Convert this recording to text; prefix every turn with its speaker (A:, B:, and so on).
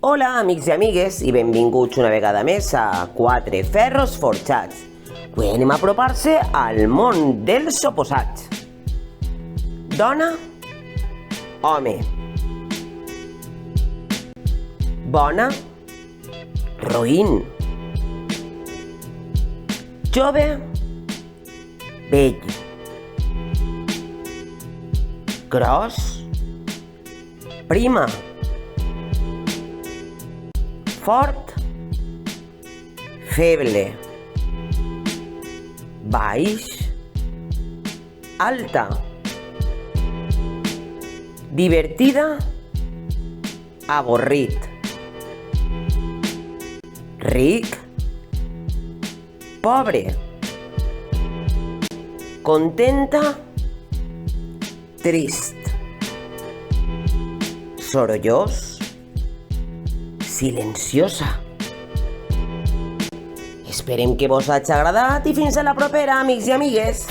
A: Hola, amics i amigues, i benvinguts una vegada més a Quatre Ferros Forjats. Avui anem a apropar-se al món dels oposats. Dona, home. Bona, roïn. Jove, vell. Gros, prima. Fort, feble. Baix, alta. Divertida, avorrit. Ric, pobre. Contenta, trist. Sorollós, silenciosa. Esperem que vos hagi agradat i fins a la propera, amics i amigues.